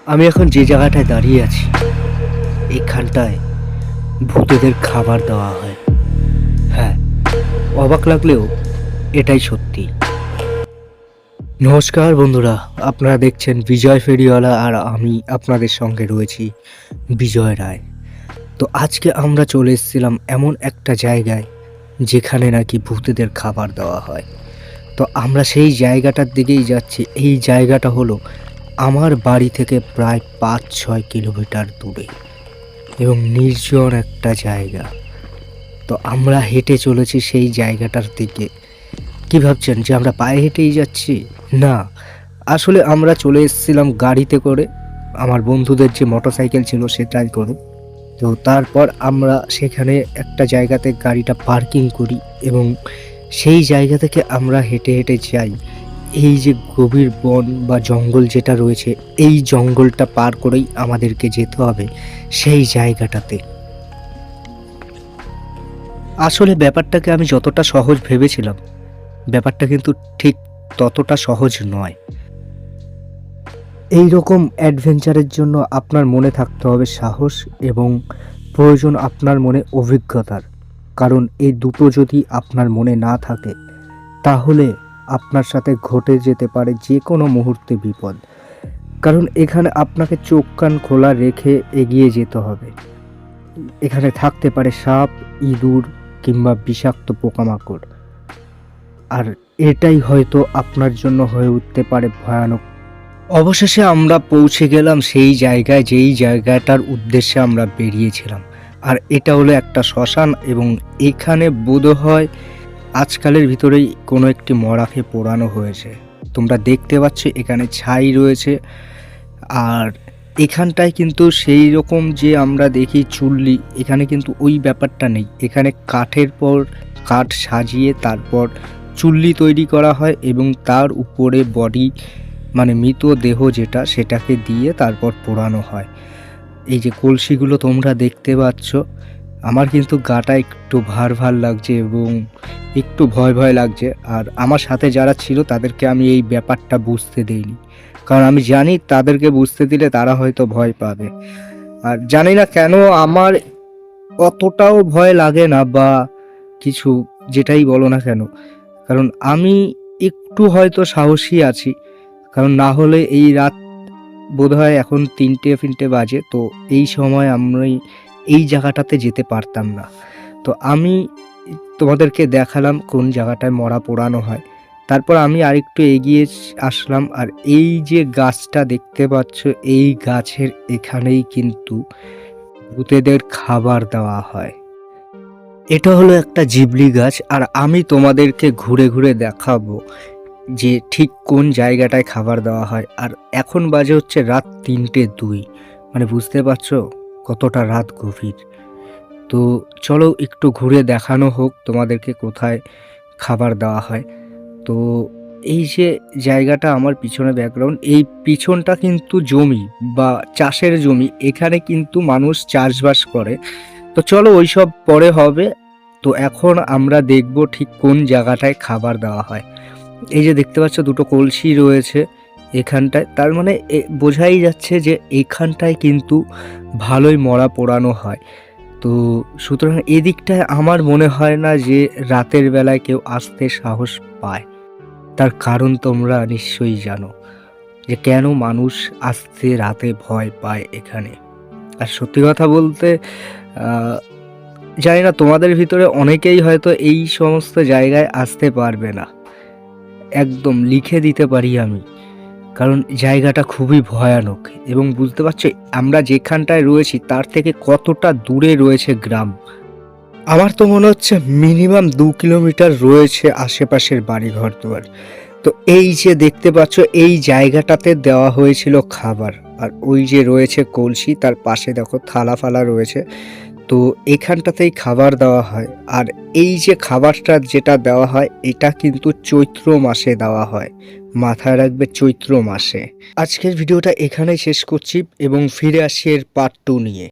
আমি এখন যে জায়গাটায় দাঁড়িয়ে আছি এখানটায় ভূতেদের খাবার দেওয়া হয়। হ্যাঁ, অবাক লাগলেও এটাই সত্যি। নমস্কার বন্ধুরা, আপনারা দেখছেন বিজয় ফেরিওয়ালা আর আমি আপনাদের সঙ্গে রয়েছি বিজয় রায়। তো আজকে আমরা চলে এসেছিলাম এমন একটা জায়গায় যেখানে নাকি ভূতেদের খাবার দেওয়া হয়। তো আমরা সেই জায়গাটার দিকেই যাচ্ছি। এই জায়গাটা হলো আমার বাড়ি থেকে প্রায় 5-6 কিলোমিটার দূরে এবং নির্জন একটা জায়গা। তো আমরা হেঁটে চলেছি সেই জায়গাটার দিকে। কি ভাবছেন যে আমরা পায়ে হেঁটেই যাচ্ছি? না, আসলে আমরা চলে এসেছিলাম গাড়িতে করে, আমার বন্ধুদের যে মোটরসাইকেল ছিল সেটাই করে। তো তারপর আমরা সেখানে একটা জায়গাতে গাড়িটা পার্কিং করি এবং সেই জায়গা থেকে আমরা হেঁটে হেঁটে যাই। এই যে গভীর বন বা জঙ্গল যেটা রয়েছে, এই জঙ্গলটা পার করেই আমাদেরকে যেতে হবে সেই জায়গাটাতে। আসলে ব্যাপারটাকে আমি যতটা সহজ ভেবেছিলাম, ব্যাপারটা কিন্তু ঠিক ততটা সহজ নয়। এই রকম অ্যাডভেঞ্চারের জন্য আপনার মনে থাকতে হবে সাহস এবং প্রয়োজন আপনার মনে অভিজ্ঞতার। কারণ এই দুটো যদি আপনার মনে না থাকে তাহলে আপনার সাথে ঘটে যেতে পারে যে কোনো মুহূর্তে বিপদ। কারণ এখানে আপনাকে চোখ কান খোলা রেখে এগিয়ে যেতে হবে। এখানে থাকতে পারে সাপ, ইঁদুর কিংবা বিষাক্ত পোকামাকড়। আর এটাই হয়তো আপনার জন্য হয়ে উঠতে পারে ভয়ানক। অবশেষে আমরা পৌঁছে গেলাম সেই জায়গায় যেই জায়গাটার উদ্দেশ্যে আমরা বেরিয়েছিলাম। আর এটা হলো একটা শ্মশান এবং এখানে বোধহয় আজকালের ভিতরেই কোনো একটি মরাকে পোড়ানো হয়েছে। তোমরা দেখতে পাচ্ছ এখানে ছাই রয়েছে। আর এখানটায় কিন্তু সেই রকম যে আমরা দেখি চুল্লি, এখানে কিন্তু ওই ব্যাপারটা নেই। এখানে কাঠের পর কাঠ সাজিয়ে তারপর চুল্লি তৈরি করা হয় এবং তার উপরে বডি মানে মৃতদেহ যেটা সেটাকে দিয়ে তারপর পোড়ানো হয়। এই যে কলসিগুলো তোমরা দেখতে পাচ্ছ, আমার কিন্তু গাটা একটু ভার ভার লাগছে এবং একটু ভয় ভয় লাগছে। আর আমার সাথে যারা ছিল তাদেরকে আমি এই ব্যাপারটা বুঝতে দেইনি, কারণ আমি জানি তাদেরকে বুঝতে দিলে তারা হয়তো ভয় পাবে। আর জানি না কেন আমার অতটাও ভয় লাগে না বা কিছু, যেটাই বলো না কেন, কারণ আমি একটু হয়তো সাহসী আছি। কারণ না হলে এই রাত বোধহয় এখন 3টে বাজে, তো এই সময় আমি এই জায়গাটাতে যেতে পারতাম না। তো আমি তোমাদেরকে দেখালাম কোন জায়গাটায় মরা পোড়ানো হয়। তারপর আমি আরেকটু এগিয়ে আসলাম আর এই যে গাছটা দেখতে পাচ্ছ, এই গাছের এখানেই কিন্তু ভূতেদের খাবার দেওয়া হয়। এটা হলো একটা জিবলি গাছ আর আমি তোমাদেরকে ঘুরে ঘুরে দেখাবো যে ঠিক কোন জায়গাটায় খাবার দেওয়া হয়। আর এখন বাজে হচ্ছে রাত 3:02, মানে বুঝতে পারছো কতটা রাত গভীর। তো চলো একটু ঘুরে দেখানো হোক তোমাদেরকে কোথায় খাবার দেওয়া হয়। তো এই যে জায়গাটা আমার পিছনে ব্যাকগ্রাউন্ড, এই পিছনটা কিন্তু জমি বা চাষের জমি। এখানে কিন্তু মানুষ চাষবাস করে। তো চলো ওইসব পরে হবে। তো এখন আমরা দেখব ঠিক কোন জায়গাটায় খাবার দেওয়া হয়। এই যে দেখতে পাচ্ছ দুটো কলসি রয়েছে এখানটায়, তার মানে বোঝাই যাচ্ছে যে এখানটায় কিন্তু ভালোই মরা পোড়ানো হয়। তো সুতরাং এদিকটায় আমার মনে হয় না যে রাতের বেলায় কেউ আসতে সাহস পায়। তার কারণ তোমরা নিশ্চয়ই জানো যে কেন মানুষ আসতে রাতে ভয় পায় এখানে। আর সত্যি কথা বলতে জানি না তোমাদের ভিতরে অনেকেই হয়তো এই সমস্ত জায়গায় আসতে পারবে না, একদম লিখে দিতে পারি আমি। কারণ জায়গাটা খুবই ভয়ানক এবং বুঝতে পারছো আমরা যেখানটায় রয়েছি তার থেকে কতটা দূরে রয়েছে গ্রাম। আমার তো মনে হচ্ছে মিনিমাম 2 কিলোমিটার রয়েছে আশেপাশের বাড়িঘর দুয়ার। তো এই যে দেখতে পাচ্ছ এই জায়গাটাতে দেওয়া হয়েছিল খাবার। আর ওই যে রয়েছে কলসি, তার পাশে দেখো থালা ফালা রয়েছে। তো এখানটাতেই খাবার দেওয়া হয়। আর এই যে খাবারটা যেটা দেওয়া হয় এটা কিন্তু চৈত্র মাসে দেওয়া হয়, মাথায় রাখবে চৈত্র মাসে। আজকের ভিডিওটা এখানেই শেষ করছি এবং ফিরে আসি এর পার্ট 2 নিয়ে।